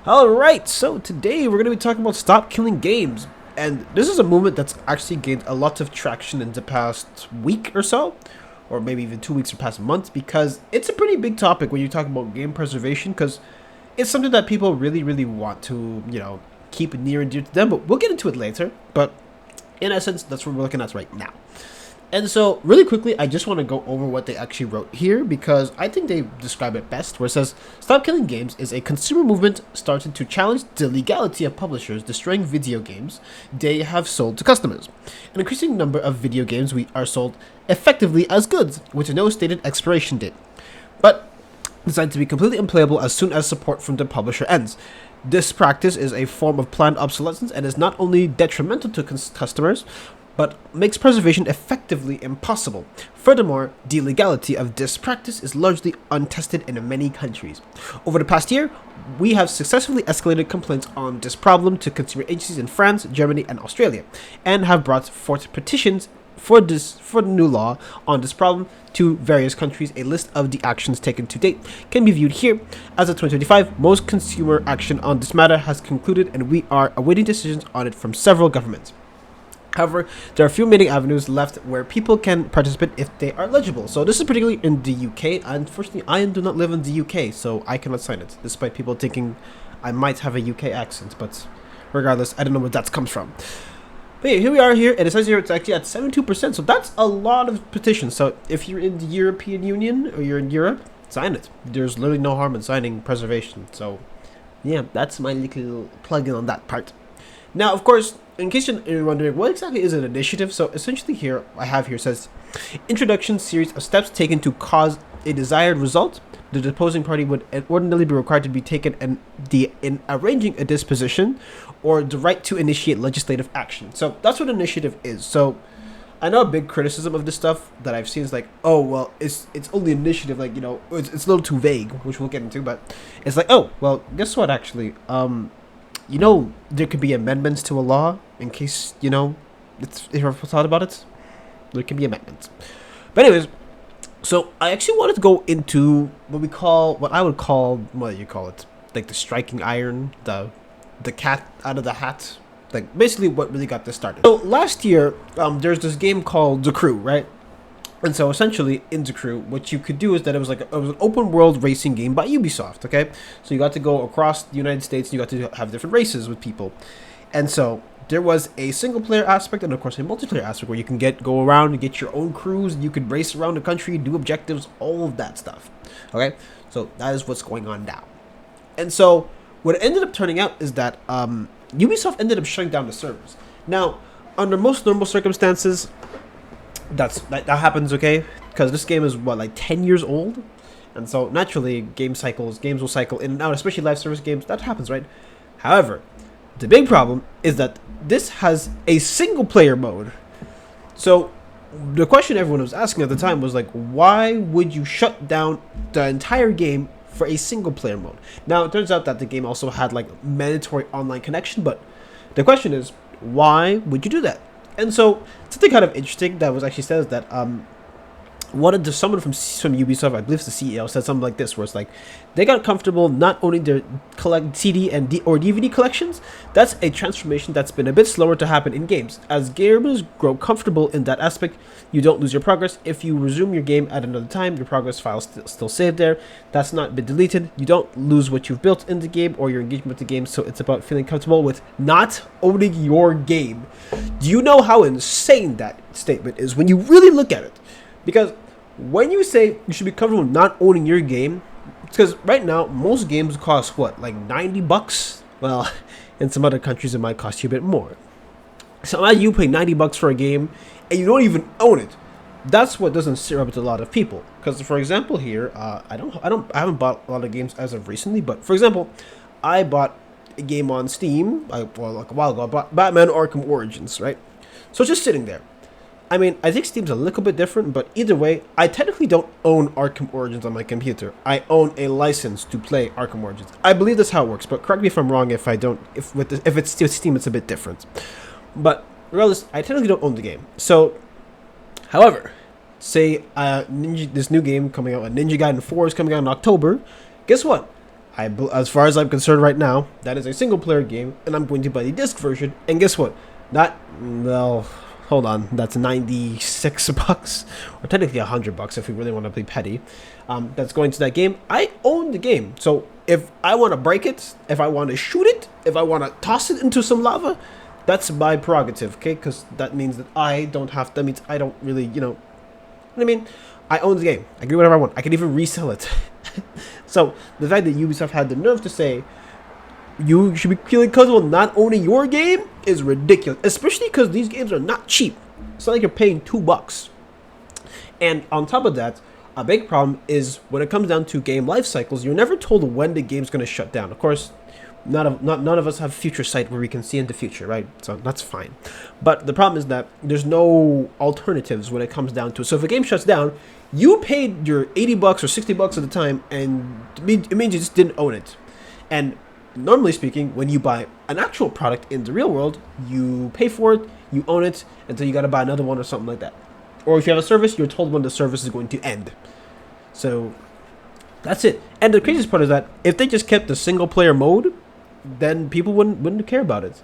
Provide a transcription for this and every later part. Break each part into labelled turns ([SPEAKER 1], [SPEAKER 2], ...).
[SPEAKER 1] Alright, so today we're going to be talking about Stop Killing Games. And this is a movement that's actually gained a lot of traction in the past week or so, or maybe even 2 weeks or past month, because it's a pretty big topic when you talk about game preservation, because it's something that people really want to, keep near and dear to them, but we'll get into it later. But in essence, that's what we're looking at right now. And so, really quickly, I just want to go over what they actually wrote here because I think they describe it best, where it says, Stop Killing Games is a consumer movement started to challenge the legality of publishers destroying video games they have sold to customers. An increasing number of video games are sold effectively as goods, with no stated expiration date, but designed to be completely unplayable as soon as support from the publisher ends. This practice is a form of planned obsolescence and is not only detrimental to customers, but makes preservation effectively impossible. Furthermore, the legality of this practice is largely untested in many countries. Over the past year, we have successfully escalated complaints on this problem to consumer agencies in France, Germany, and Australia, and have brought forth petitions for the new law on this problem to various countries. A list of the actions taken to date can be viewed here. As of 2025, most consumer action on this matter has concluded, and we are awaiting decisions on it from several governments. However, there are a few remaining avenues left where people can participate if they are eligible. So this is particularly in the UK. Unfortunately, I do not live in the UK, so I cannot sign it, despite people thinking I might have a UK accent. But regardless, I don't know where that comes from. But yeah, here we are here, and it says here it's actually at 72%, so that's a lot of petitions. So if you're in the European Union or you're in Europe, sign it. There's literally no harm in signing preservation. So yeah, that's my little plug-in on that part. Now, of course, in case you're wondering, what exactly is an initiative? So essentially here, says, introduction series of steps taken to cause a desired result. The deposing party would ordinarily be required to be taken in arranging a disposition or the right to initiate legislative action. So that's what initiative is. So I know a big criticism of this stuff that I've seen is like, oh, well, it's only initiative, like, it's a little too vague, which we'll get into, but it's like, oh, well, guess what, actually, there could be amendments to a law in case, if you've ever thought about it. There can be amendments. But anyways, so I actually wanted to go into what I would call, what do you call it? Like the striking iron, the cat out of the hat. Like basically what really got this started. So last year, there's this game called The Crew, right? And so essentially in The Crew, what you could do is that it was an open world racing game by Ubisoft, okay? So you got to go across the United States and you got to have different races with people. And so there was a single player aspect and of course a multiplayer aspect where you can go around and get your own crews, and you could race around the country, do objectives, all of that stuff. Okay? So that is what's going on now. And so what it ended up turning out is that Ubisoft ended up shutting down the servers. Now, under most normal circumstances, that happens, okay? Because this game is 10 years old, and so naturally games will cycle in and out, especially live service games. That happens, right? However, the big problem is that this has a single player mode. So the question everyone was asking at the time was like, why would you shut down the entire game for a single player mode? Now it turns out that the game also had mandatory online connection, but the question is, why would you do that? And so something kind of interesting that was actually said is that someone from Ubisoft, I believe it's the CEO, said something like this, where it's like they got comfortable not owning their CD or DVD collections. That's a transformation that's been a bit slower to happen in games. As gamers grow comfortable in that aspect, you don't lose your progress. If you resume your game at another time, your progress file's still saved there. That's not been deleted. You don't lose what you've built in the game or your engagement with the game, so it's about feeling comfortable with not owning your game. Do you know how insane that statement is when you really look at it? Because when you say you should be comfortable not owning your game, it's because right now most games cost what, like $90? Well, in some other countries it might cost you a bit more. So imagine you pay $90 for a game and you don't even own it. That's what doesn't sit right with a lot of people. Because for example here, I haven't bought a lot of games as of recently, but for example, I bought a game on Steam a while ago. I bought Batman Arkham Origins, right? So it's just sitting there. I mean, I think Steam's a little bit different, but either way, I technically don't own Arkham Origins on my computer. I own a license to play Arkham Origins. I believe that's how it works, but correct me if I'm wrong. If it's still Steam, it's a bit different. But regardless, I technically don't own the game. So, however, say this new game coming out, Ninja Gaiden 4 is coming out in October. Guess what? As far as I'm concerned right now, that is a single player game, and I'm going to buy the disc version. And guess what? Well, hold on, that's 96 bucks, or technically $100 if we really want to be petty. That's going to that game. I own the game, so if I want to break it, if I want to shoot it, if I want to toss it into some lava, that's my prerogative, okay? Because that means that I don't have. That means I don't really, what I mean? I own the game. I can do whatever I want. I can even resell it. So the fact that Ubisoft had the nerve to say you should be feeling comfortable not owning your game is ridiculous, especially because these games are not cheap. It's not like you're paying $2. And on top of that, a big problem is when it comes down to game life cycles, you're never told when the game's going to shut down. Of course, none of us have future sight where we can see into the future, right? So that's fine. But the problem is that there's no alternatives when it comes down to it. So if a game shuts down, you paid your $80 or $60 at the time, and it means you just didn't own it. And normally speaking, when you buy an actual product in the real world, you pay for it, you own it, until you got to buy another one or something like that. Or if you have a service, you're told when the service is going to end. So that's it. And the craziest part is that if they just kept the single player mode, then people wouldn't care about it.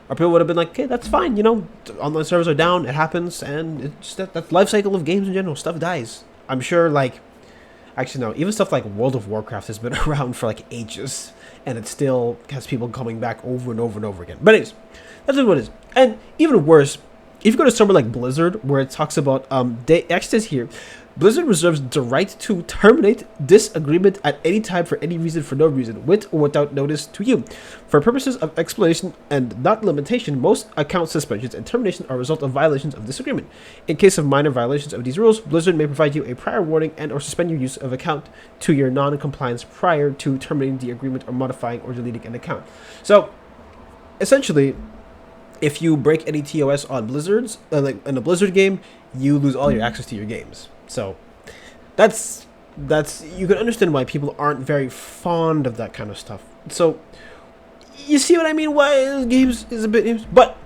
[SPEAKER 1] Or people would have been like, okay, that's fine, online servers are down, it happens, and it's just that life cycle of games in general, stuff dies. I'm sure, actually no, even stuff like World of Warcraft has been around for ages, and it still has people coming back over and over and over again. But anyways, that's what it is. And even worse, if you go to somewhere like Blizzard, where it talks about, they actually says here, Blizzard reserves the right to terminate this agreement at any time for any reason for no reason, with or without notice to you. For purposes of explanation and not limitation, most account suspensions and termination are a result of violations of this agreement. In case of minor violations of these rules, Blizzard may provide you a prior warning and or suspend your use of account to your non-compliance prior to terminating the agreement or modifying or deleting an account. So, essentially, if you break any TOS on Blizzard's, in a Blizzard game, you lose all your access to your games. So that's you can understand why people aren't very fond of that kind of stuff. So you see what I mean? Why games is a bit, but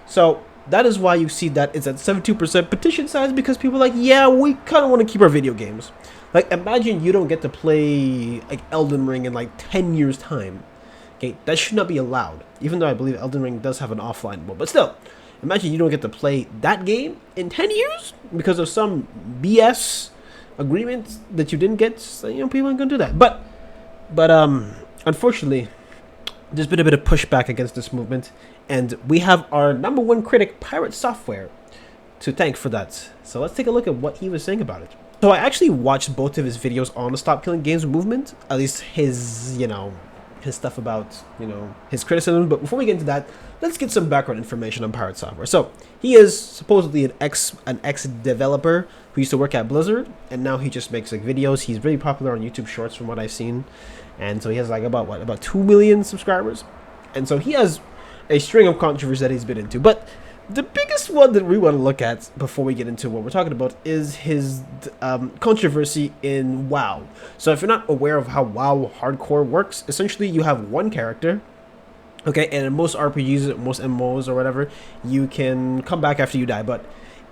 [SPEAKER 1] so that is why you see that it's at 72% petition size, because people are like, yeah, we kind of want to keep our video games. Imagine you don't get to play Elden Ring in 10 years time. Okay, that should not be allowed. Even though I believe Elden Ring does have an offline mode, but still. Imagine you don't get to play that game in 10 years because of some BS agreement that you didn't get. So, people aren't going to do that. But unfortunately, there's been a bit of pushback against this movement. And we have our number one critic, Pirate Software, to thank for that. So let's take a look at what he was saying about it. So I actually watched both of his videos on the Stop Killing Games movement. At least his, his stuff about, his criticism. But before we get into that, let's get some background information on Pirate Software. So he is supposedly an ex-developer who used to work at Blizzard, and now he just makes videos. He's really popular on YouTube Shorts from what I've seen, and so he has about 2 million subscribers, and so he has a string of controversies that he's been into. But the biggest one that we want to look at before we get into what we're talking about is his controversy in WoW. So if you're not aware of how WoW hardcore works, essentially you have one character, okay, and in most RPGs, most MMOs or whatever, you can come back after you die. But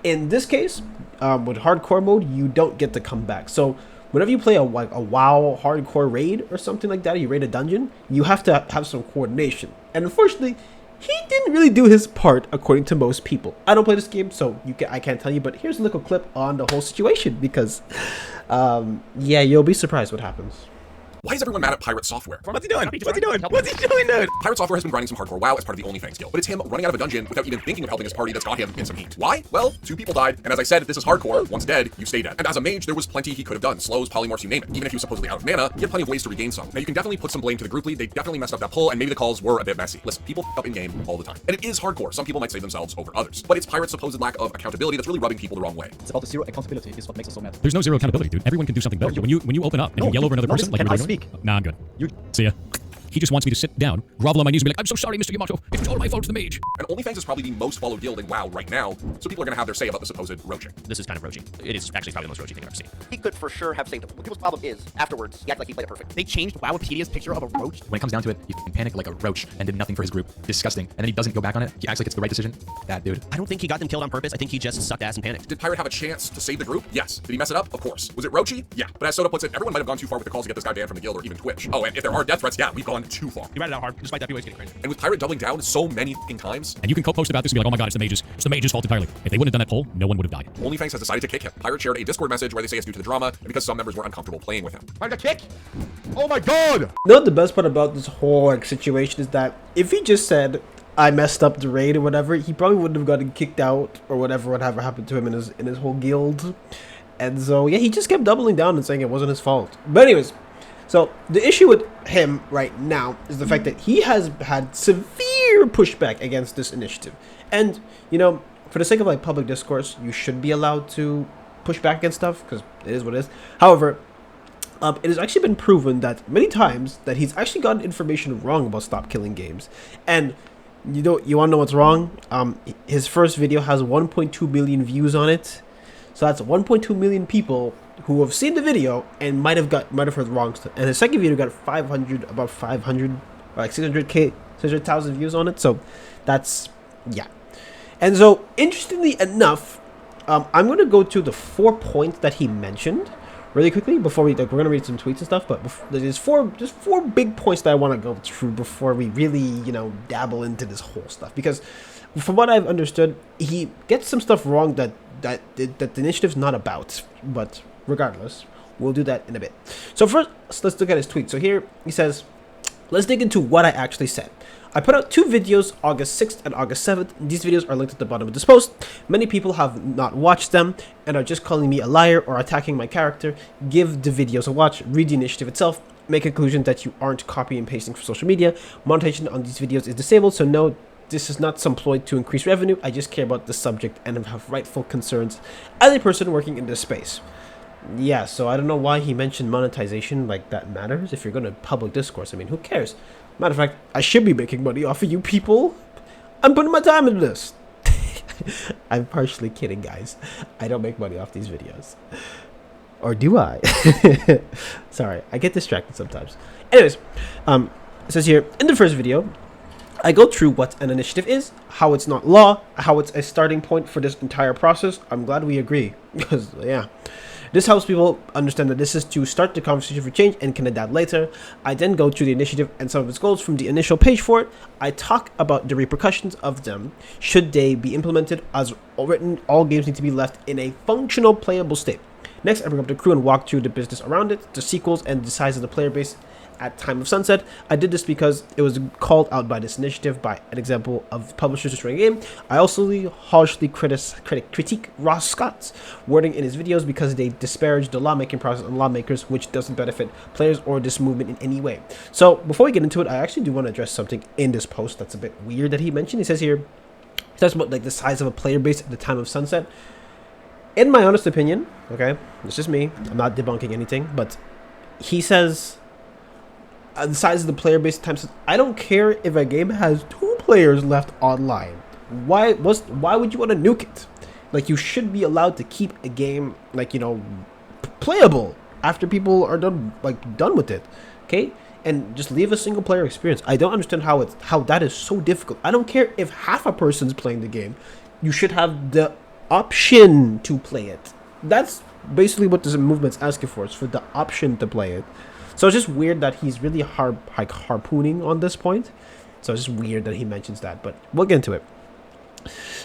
[SPEAKER 1] in this case, with hardcore mode, you don't get to come back. So whenever you play a WoW hardcore raid or something like that, or you raid a dungeon, you have to have some coordination. And unfortunately, he didn't really do his part, according to most people. I don't play this game, so I can't tell you, but here's a little clip on the whole situation, because, yeah, you'll be surprised what happens.
[SPEAKER 2] Why is everyone mad at Pirate Software?
[SPEAKER 3] What's he doing? What's he doing? What's he doing, dude?
[SPEAKER 2] Pirate Software has been grinding some hardcore WoW as part of the OnlyFans deal, but it's him running out of a dungeon without even thinking of helping his party that's got him in some heat. Why? Well, 2 people died, and as I said, this is hardcore. Once dead, you stay dead. And as a mage, there was plenty he could have done. Slows, polymorphs, you name it. Even if he was supposedly out of mana, he had plenty of ways to regain some. Now, you can definitely put some blame to the group lead. They definitely messed up that pull, and maybe the calls were a bit messy. Listen, people f up in-game all the time. And it is hardcore. Some people might save themselves over others. But it's Pirate's supposed lack of accountability that's really rubbing people the wrong way.
[SPEAKER 3] It's about the zero accountability is what makes us so mad.
[SPEAKER 4] There's no zero accountability, dude. Everyone can do something better. When you open up and you yell over another person, like
[SPEAKER 3] can
[SPEAKER 4] you're
[SPEAKER 3] I
[SPEAKER 4] doing,
[SPEAKER 3] speak?
[SPEAKER 4] nah, I'm good.
[SPEAKER 3] You
[SPEAKER 4] See ya. He just wants me to sit down, grovel on my knees, and be like, I'm so sorry, Mr. Yamato. It was all my fault, the mage.
[SPEAKER 2] And OnlyFans is probably the most followed guild in WoW right now, so people are going to have their say about the supposed roaching.
[SPEAKER 3] This is kind of roaching. It is actually probably the most roaching thing I've ever seen.
[SPEAKER 5] He could for sure have saved him. What people's problem is, afterwards, he acted like he played it perfect.
[SPEAKER 3] They changed Wowipedia's picture of a roach.
[SPEAKER 6] When it comes down to it, he panicked like a roach and did nothing for his group. Disgusting. And then he doesn't go back on it. He acts like it's the right decision. Bad dude.
[SPEAKER 7] I don't think he got them killed on purpose. I think he just sucked ass and panicked.
[SPEAKER 2] Did Pirate have a chance to save the group? Yes. Did he mess it up? Of course. Was it roachy? Yeah. But as Soda puts it, everyone might have gone too far with the calls to get this guy banned from the guild or even Twitch. Oh, and if there are death threats, yeah, we've gone too far.
[SPEAKER 3] He ran it out hard, despite that, POA's getting crazy.
[SPEAKER 2] And with Pirate doubling down so many fucking times,
[SPEAKER 4] And you can post about this and be like, oh my god, it's the mage's fault entirely. If they wouldn't have done that poll, no one would have died.
[SPEAKER 2] OnlyFans has decided to kick him. Pirate shared a Discord message where they say it's due to the drama and because some members were uncomfortable playing with him.
[SPEAKER 6] Time to kick! Oh my god!
[SPEAKER 1] You know what the best part about this whole like situation is that if he just said I messed up the raid or whatever, he probably wouldn't have gotten kicked out or whatever happened to him in his whole guild. And so yeah, he just kept doubling down and saying it wasn't his fault. But anyways, so the issue with him right now is the fact that he has had severe pushback against this initiative. And you know, for the sake of like public discourse, you should be allowed to push back against stuff because it is what it is. However, it has actually been proven that many times that he's actually gotten information wrong about Stop Killing Games. And you want to know what's wrong? His first video has 1.2 million views on it. So that's 1.2 million people who have seen the video and might have heard wrong stuff. And his second video got about 500 or like 600,000 views on it. So that's, yeah. And so interestingly enough, I'm going to go to the 4 points that he mentioned really quickly before we're going to read some tweets and stuff. But there's four big points that I want to go through before we really, dabble into this whole stuff. Because from what I've understood, he gets some stuff wrong that the initiative's not about. But regardless, we'll do that in a bit. So first, let's look at his tweet. So here he says, let's dig into what I actually said. I put out 2 videos, August 6th and August 7th. These videos are linked at the bottom of this post. Many people have not watched them and are just calling me a liar or attacking my character. Give the videos a watch, read the initiative itself, make a conclusion that you aren't copying and pasting from social media. Monetization on these videos is disabled, so no, this is not some ploy to increase revenue. I just care about the subject and have rightful concerns as a person working in this space. Yeah, so I don't know why he mentioned monetization, like that matters. If you're going to public discourse, I mean, who cares? Matter of fact, I should be making money off of you people. I'm putting my time into this. I'm partially kidding, guys. I don't make money off these videos. Or do I? Sorry, I get distracted sometimes. Anyways, it says here, in the first video, I go through what an initiative is, how it's not law, how it's a starting point for this entire process. I'm glad we agree, because, yeah. This helps people understand that this is to start the conversation for change and can adapt later. I then go through the initiative and some of its goals from the initial page for it. I talk about the repercussions of them should they be implemented. As written, all games need to be left in a functional, playable state. Next, I bring up the crew and walk through the business around it, the sequels, and the size of the player base at time of sunset. I did this because it was called out by this initiative by an example of publishers destroying a game. I also harshly critique Ross Scott's wording in his videos because they disparage the lawmaking process and lawmakers, which doesn't benefit players or this movement in any way. So before we get into it, I actually do want to address something in this post that's a bit weird that he mentioned. He says here, he talks about like the size of a player base at the time of sunset. In my honest opinion, okay, it's just me, I'm not debunking anything, but he says the size of the player base times. I don't care if a game has 2 players left online. Why would you want to nuke it? Like, you should be allowed to keep a game, like, playable after people are done with it, okay? And just leave a single player experience. I don't understand how that is so difficult. I don't care if half a person's playing the game. You should have the option to play it. That's basically what this movement's asking for. It's for the option to play it. So it's just weird that he's really harpooning on this point. So it's just weird that he mentions that, but we'll get into it.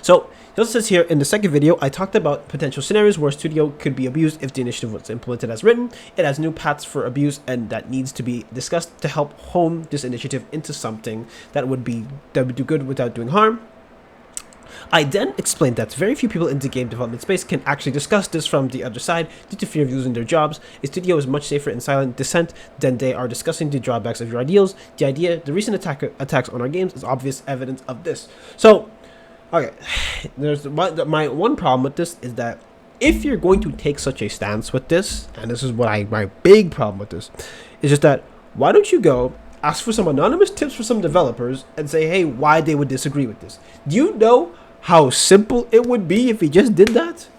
[SPEAKER 1] So it also says here, in the second video, I talked about potential scenarios where a studio could be abused if the initiative was implemented as written. It has new paths for abuse, and that needs to be discussed to help hone this initiative into something that would do good without doing harm. I then explained that very few people in the game development space can actually discuss this from the other side due to fear of losing their jobs. A studio is much safer in silent dissent than they are discussing the drawbacks of your ideals. The recent attacks on our games is obvious evidence of this. So, okay, there's my one problem with this is that if you're going to take such a stance with this, and this is what my big problem with this, is just that why don't you go ask for some anonymous tips for some developers and say, hey, why they would disagree with this. Do you know how simple it would be if he just did that?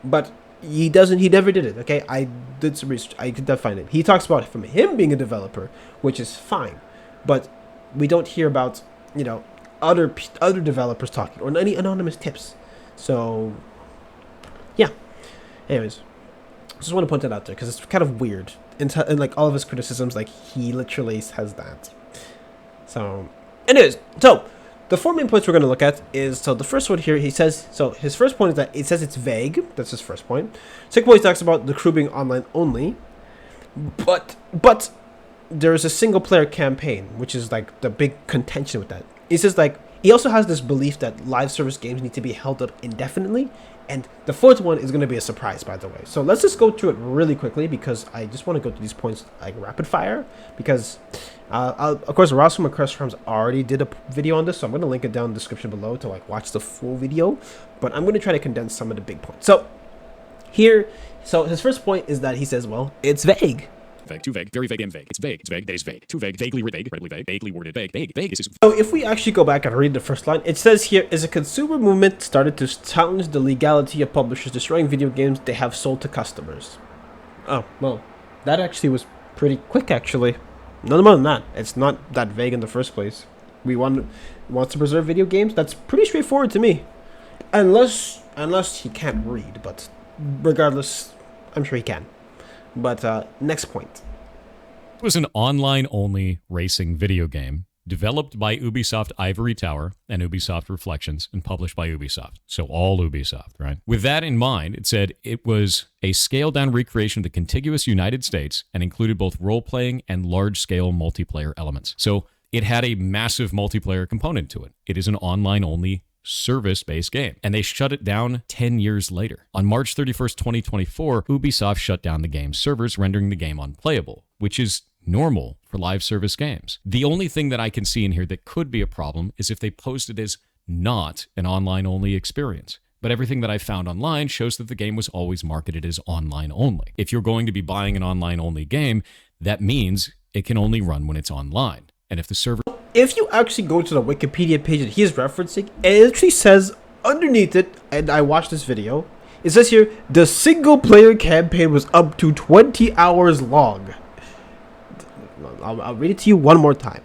[SPEAKER 1] But he doesn't. He never did it. Okay, I did some research. I could find it. He talks about from him being a developer, which is fine, but we don't hear about other developers talking or any anonymous tips. So yeah. Anyways, just want to point that out there because it's kind of weird. And like all of his criticisms, like he literally says that. So, anyways, so the 4 main points we're going to look at is, so the first one here, he says, so his first point is that it says it's vague. That's his first point. Second point, he talks about the crew being online only. But there is a single player campaign, which is like the big contention with that. He says like, he also has this belief that live service games need to be held up indefinitely. And the fourth one is going to be a surprise, by the way. So let's just go through it really quickly because I just want to go through these points like rapid fire. Because, of course, Ross from Across Farms already did a video on this, so I'm going to link it down in the description below to like watch the full video. But I'm going to try to condense some of the big points. So here, so his first point is that he says, well, it's vague.
[SPEAKER 4] Vague, too vague, very vague and vague. It's vague, that is vague. Too vague, vaguely vague, incredibly vague, vaguely worded, vague. This is
[SPEAKER 1] So if we actually go back and read the first line, it says here, is a consumer movement started to challenge the legality of publishers destroying video games they have sold to customers. Oh, well, that actually was pretty quick, actually. None more than that. It's not that vague in the first place. We want to preserve video games? That's pretty straightforward to me. Unless he can't read, but regardless, I'm sure he can. But next point.
[SPEAKER 4] It was an online-only racing video game developed by Ubisoft Ivory Tower and Ubisoft Reflections and published by Ubisoft. So all Ubisoft, right? With that in mind, it said it was a scaled-down recreation of the contiguous United States and included both role-playing and large-scale multiplayer elements. So it had a massive multiplayer component to it. It is an online-only service-based game, and they shut it down 10 years later. On March 31st, 2024, Ubisoft shut down the game's servers, rendering the game unplayable, which is normal for live service games. The only thing that I can see in here that could be a problem is if they post it as not an online-only experience. But everything that I found online shows that the game was always marketed as online only. If you're going to be buying an online-only game, that means it can only run when it's online. And if the server...
[SPEAKER 1] If you actually go to the Wikipedia page that he is referencing, it actually says underneath it, and I watched this video, it says here, the single-player campaign was up to 20 hours long. I'll read it to you one more time.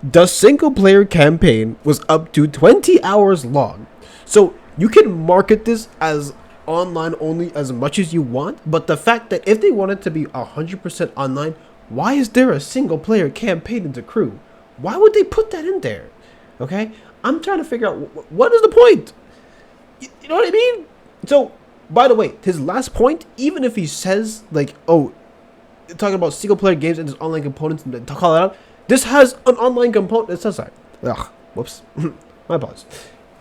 [SPEAKER 1] The single-player campaign was up to 20 hours long. So you can market this as online only as much as you want, but the fact that if they want it to be 100% online, why is there a single-player campaign in the crew? Why would they put that in there? Okay? I'm trying to figure out what is the point? You know what I mean? So, by the way, his last point, even if he says, like, oh, talking about single-player games and its online components and to call it out, this has an online component. It says that. Ugh, whoops. My apologies.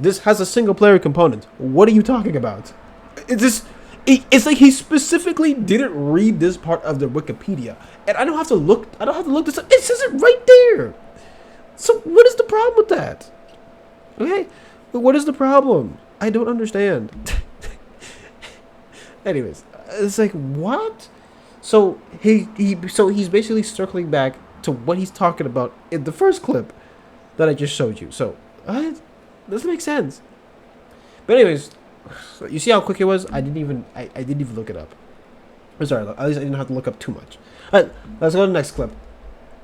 [SPEAKER 1] This has a single-player component. What are you talking about? It's like he specifically didn't read this part of the Wikipedia. And I don't have to look this up. It says it right there. So what is the problem with that? Okay? What is the problem? I don't understand. Anyways, it's like, what? So he's basically circling back to what he's talking about in the first clip that I just showed you. So doesn't make sense. But anyways, so you see how quick it was? I didn't even look it up. I'm sorry, at least I didn't have to look up too much. Alright, let's go to the next clip.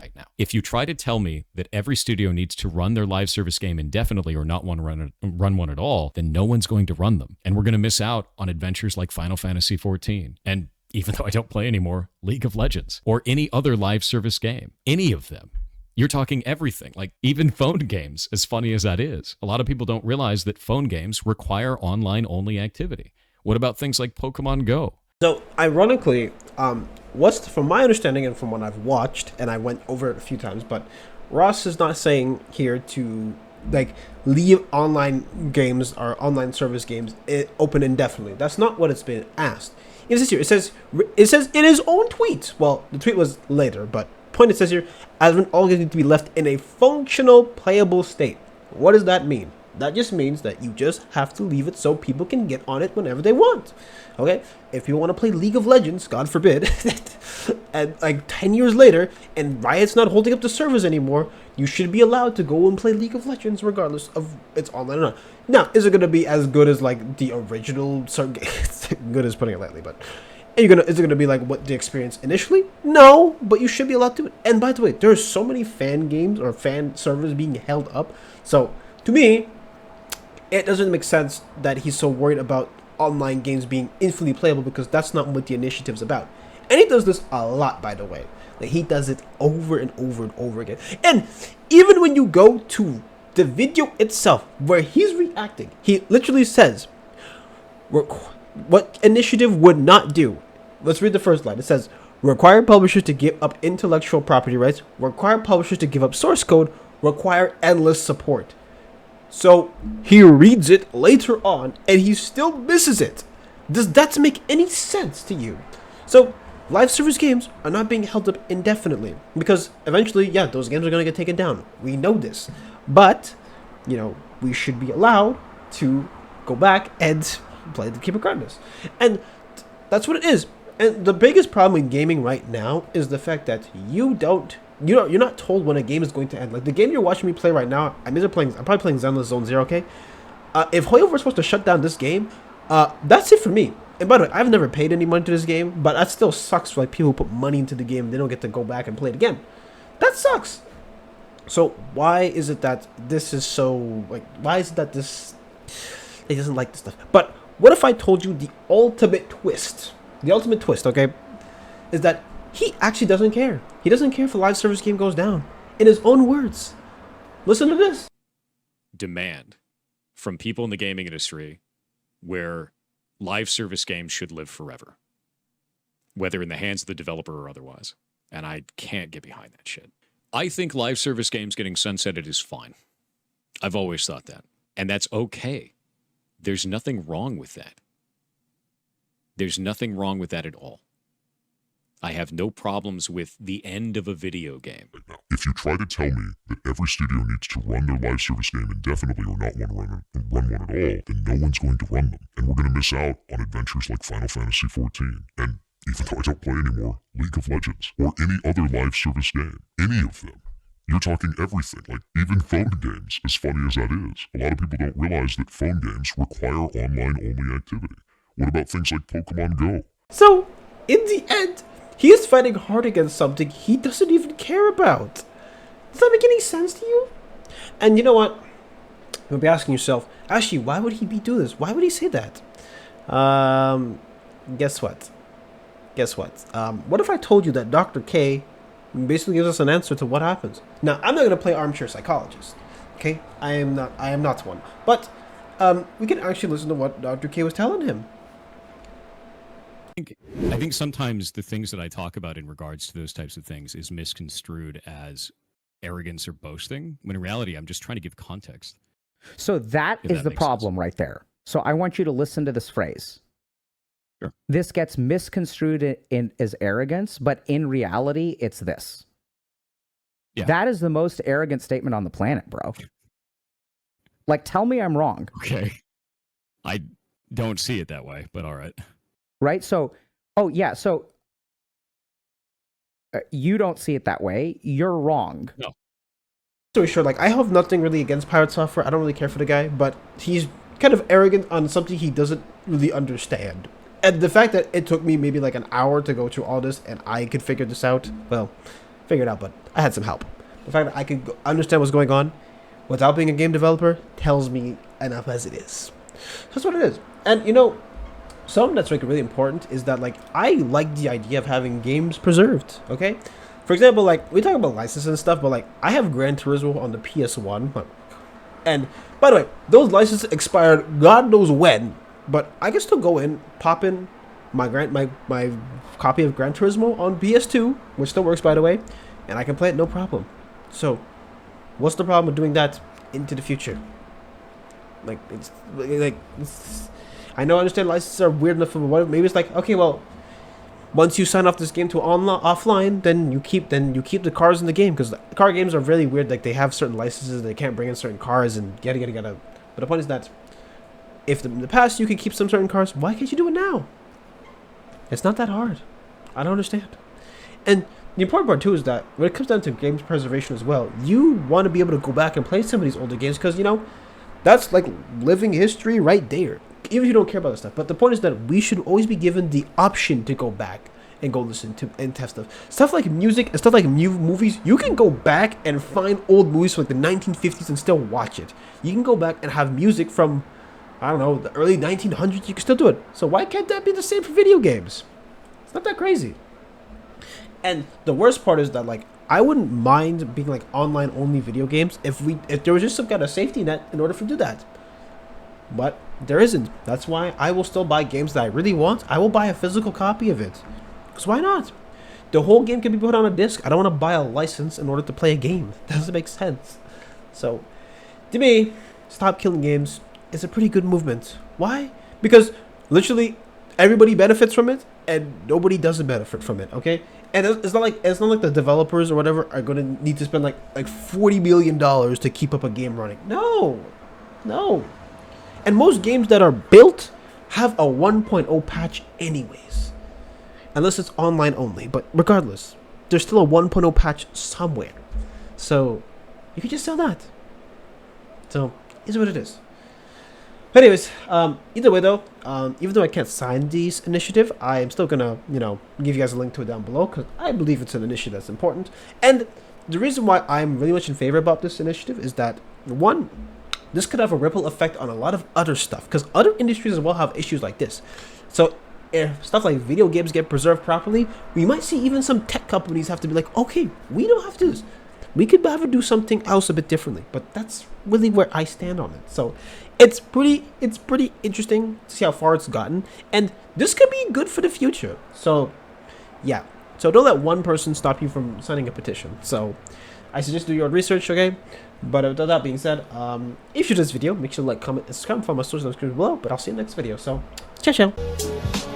[SPEAKER 4] right now. If you try to tell me that every studio needs to run their live service game indefinitely or not want to run one at all, then no one's going to run them. And we're going to miss out on adventures like Final Fantasy XIV. And even though I don't play anymore, League of Legends or any other live service game, any of them. You're talking everything, like even phone games, as funny as that is. A lot of people don't realize that phone games require online-only activity. What about things like Pokemon Go?
[SPEAKER 1] So, ironically, from my understanding and from what I've watched, and I went over it a few times, but Ross is not saying here to leave online games or online service games open indefinitely. That's not what it's been asked. It says here, it says in his own tweet. Well, the tweet was later, but point it says here, as when all games need to be left in a functional, playable state. What does that mean? That just means that you just have to leave it so people can get on it whenever they want. Okay? If you want to play League of Legends, God forbid, and like 10 years later, and Riot's not holding up the servers anymore, you should be allowed to go and play League of Legends regardless of it's online or not. Now, is it going to be as good as like the original? Good as putting it lightly, but is it gonna be like what the experience initially? No, but you should be allowed to. And by the way, there's so many fan games or fan servers being held up. So to me, it doesn't make sense that he's so worried about online games being infinitely playable, because that's not what the initiative's about. And he does this a lot, by the way. Like, he does it over and over and over again. And even when you go to the video itself where he's reacting, he literally says what initiative would not do. Let's read the first line. It says, require publishers to give up intellectual property rights, require publishers to give up source code, require endless support. So he reads it later on and he still misses it. Does that make any sense to you? So live service games are not being held up indefinitely, because eventually, yeah, those games are going to get taken down. We know this. But, you know, we should be allowed to go back and play the game regardless. And that's what it is. And the biggest problem in gaming right now is the fact that you're not told when a game is going to end. Like the game you're watching me play right now, I'm probably playing Zenless Zone Zero, okay? If Hoyoverse was supposed to shut down this game, that's it for me. And by the way, I've never paid any money to this game, but that still sucks for like people who put money into the game and they don't get to go back and play it again. That sucks. So why is it that this is so, like, why is it that this, he doesn't like this stuff? But what if I told you the ultimate twist? The ultimate twist, okay, is that he actually doesn't care. He doesn't care if a live service game goes down. In his own words. Listen to this.
[SPEAKER 4] Demand from people in the gaming industry where live service games should live forever, whether in the hands of the developer or otherwise. And I can't get behind that shit. I think live service games getting sunsetted is fine. I've always thought that. And that's okay. There's nothing wrong with that. There's nothing wrong with that at all. I have no problems with the end of a video game.
[SPEAKER 8] If you try to tell me that every studio needs to run their live service game indefinitely or not run one at all, then no one's going to run them. And we're going to miss out on adventures like Final Fantasy XIV, and even though I don't play anymore, League of Legends, or any other live service game. Any of them. You're talking everything, like even phone games, as funny as that is. A lot of people don't realize that phone games require online-only activity. What about things like Pokemon Go?
[SPEAKER 1] So, in the end, he is fighting hard against something he doesn't even care about. Does that make any sense to you? And you know what? You'll be asking yourself, actually, why would he do this? Why would he say that? Guess what? What if I told you that Dr. K basically gives us an answer to what happens? Now, I'm not going to play armchair psychologist. Okay? I am not one. But we can actually listen to what Dr. K was telling him.
[SPEAKER 4] I think sometimes the things that I talk about in regards to those types of things is misconstrued as arrogance or boasting, when in reality, I'm just trying to give context.
[SPEAKER 9] So that is the problem right there. So I want you to listen to this phrase.
[SPEAKER 4] Sure.
[SPEAKER 9] This gets misconstrued as arrogance, but in reality, it's this. Yeah. That is the most arrogant statement on the planet, bro. Like, tell me I'm wrong.
[SPEAKER 4] Okay. I don't see it that way, but all right.
[SPEAKER 9] Right? So, oh yeah, so you don't see it that way. You're wrong.
[SPEAKER 4] No.
[SPEAKER 1] So sure, like, I have nothing really against Pirate Software. I don't really care for the guy, but he's kind of arrogant on something he doesn't really understand. And the fact that it took me maybe like an hour to go through all this and I could figure this out, well, figure it out, but I had some help. The fact that I could understand what's going on without being a game developer tells me enough as it is. That's what it is. And, you know, something that's like really important is that, like, I like the idea of having games preserved, okay? For example, like, we talk about licenses and stuff, but like, I have Gran Turismo on the PS1, and by the way, those licenses expired God knows when, but I can still go in, pop in my copy of Gran Turismo on PS2, which still works, by the way, and I can play it no problem. So, what's the problem with doing that into the future? Like, I know, I understand licenses are weird enough, but maybe it's like, okay, well, once you sign off this game to offline, then you keep the cars in the game, because car games are really weird. Like, they have certain licenses, they can't bring in certain cars, and yada. But the point is that if in the past you could keep some certain cars, why can't you do it now? It's not that hard. I don't understand. And the important part too is that when it comes down to games preservation as well, you want to be able to go back and play some of these older games because, you know, that's like living history right there. Even if you don't care about this stuff. But the point is that we should always be given the option to go back and go listen to and test stuff. Stuff like music and stuff like new movies, you can go back and find old movies from like the 1950s and still watch it. You can go back and have music from, I don't know, the early 1900s. You can still do it. So why can't that be the same for video games? It's not that crazy. And the worst part is that, like, I wouldn't mind being like online only video games if there was just some kind of safety net in order to do that. But there isn't. That's why I will still buy games that I really want. I will buy a physical copy of it. Because why not? The whole game can be put on a disc. I don't want to buy a license in order to play a game. That doesn't make sense. So, to me, Stop Killing Games is a pretty good movement. Why? Because literally everybody benefits from it and nobody doesn't benefit from it, okay? And it's not like the developers or whatever are going to need to spend like $40 million to keep up a game running. No. And most games that are built have a 1.0 patch anyways. Unless it's online only. But regardless, there's still a 1.0 patch somewhere. So, you can just sell that. So, is what it is. But anyways, either way though, even though I can't sign this initiative, I am still gonna, give you guys a link to it down below because I believe it's an initiative that's important. And the reason why I'm really much in favor about this initiative is that, one, this could have a ripple effect on a lot of other stuff because other industries as well have issues like this. So if stuff like video games get preserved properly, we might see even some tech companies have to be like, okay, we don't have to do this. We could have to do something else a bit differently. But that's really where I stand on it. So it's pretty interesting to see how far it's gotten. And this could be good for the future. So yeah. So don't let one person stop you from signing a petition. So I suggest do your own research, okay? But with that being said, if you enjoyed this video, make sure to like, comment, and subscribe, follow my social description below. But I'll see you in the next video. So ciao.